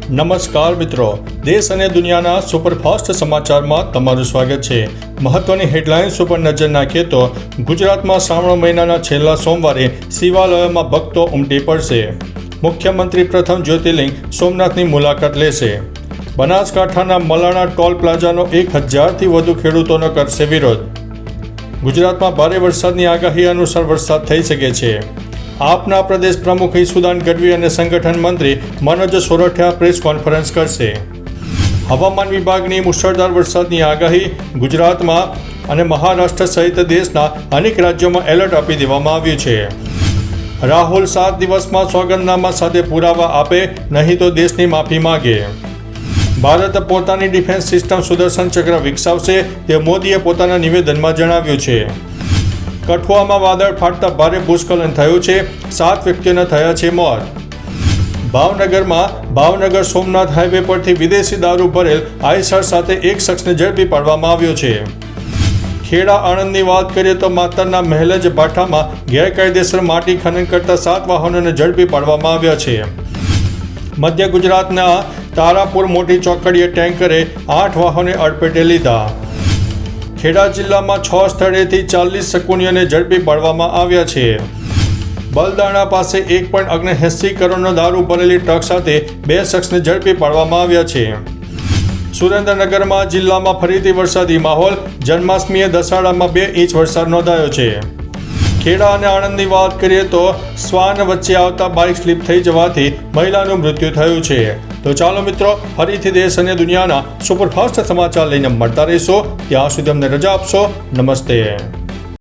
નમસ્કાર મિત્રો, દેશ અને દુનિયાના સુપરફાસ્ટ સમાચારમાં તમારું સ્વાગત છે। મહત્વની હેડલાઇન્સ ઉપર નજર નાખીએ તો ગુજરાતમાં શ્રાવણ મહિનાના છેલ્લા સોમવારે શિવાલયોમાં ભક્તો ઉમટી પડશે। મુખ્યમંત્રી પ્રથમ જ્યોતિર્લિંગ સોમનાથની મુલાકાત લેશે। બનાસકાંઠાના મલાણા ટોલ પ્લાઝાનો 1000થી વધુ ખેડૂતોનો કરશે વિરોધ। ગુજરાતમાં ભારે વરસાદની આગાહી અનુસાર વરસાદ થઈ શકે છે। આપના પ્રદેશ પ્રમુખ ઈસુદાન ગઢવી અને સંગઠન મંત્રી મનોજ સોરઠિયા પ્રેસ કોન્ફરન્સ કરશે। હવામાન વિભાગની મુશળધાર વરસાદની આગાહી। ગુજરાતમાં અને મહારાષ્ટ્ર સહિત દેશના અનેક રાજ્યોમાં એલર્ટ આપી દેવામાં આવ્યું છે। રાહુલ 7 દિવસમાં સોગંદનામા સાથે પુરાવા આપે, નહીં તો દેશની માફી માગે। ભારત પોતાની ડિફેન્સ સિસ્ટમ સુદર્શન ચક્ર વિકસાવશે, તે મોદીએ પોતાના નિવેદનમાં જણાવ્યું છે। કઠુઆમાં વાદળ ફાટતા ભારે ભૂસ્ખલન થયું છે, 7 વ્યક્તિઓના થયા છે મોત। ભાવનગર સોમનાથ હાઈવે પરથી વિદેશી દારૂ ભરેલ આઈસર સાથે એક શખ્સને ઝડપી પાડવામાં આવ્યો છે। ખેડા આણંદની વાત કરીએ તો માતરના મહેલજ ભાઠામાં ગેરકાયદેસર માટી ખનન કરતા 7 વાહનોને ઝડપી પાડવામાં આવ્યા છે। મધ્ય ગુજરાતના તારાપુર મોટી ચોકડીએ ટેન્કરે 8 વાહનોને અડફેટે લીધા। ખેડા જિલ્લામાં 6 સ્થળેથી 40 શકુનીઓને ઝડપી પાડવામાં આવ્યા છે। બલદાણા પાસે 1.79 કરોડનો દારૂ ભરેલી ટ્રક સાથે 2 શખ્સને ઝડપી પાડવામાં આવ્યા છે। સુરેન્દ્રનગરમાં જિલ્લામાં ફરીથી વરસાદી માહોલ। જન્માષ્ટમીએ દસાડામાં 2 ઇંચ વરસાદ નોંધાયો છે। ખેડા અને આણંદની વાત કરીએ તો શ્વાન વચ્ચે આવતા બાઇક સ્લીપ થઈ જવાથી મહિલાનું મૃત્યુ થયું છે। તો ચાલો મિત્રો, ફરીથી દેશ અને દુનિયાના સુપરફાસ્ટ સમાચાર લઈને મળતા રહીશો। ત્યાં સુધી અમને રજા આપશો। નમસ્તે।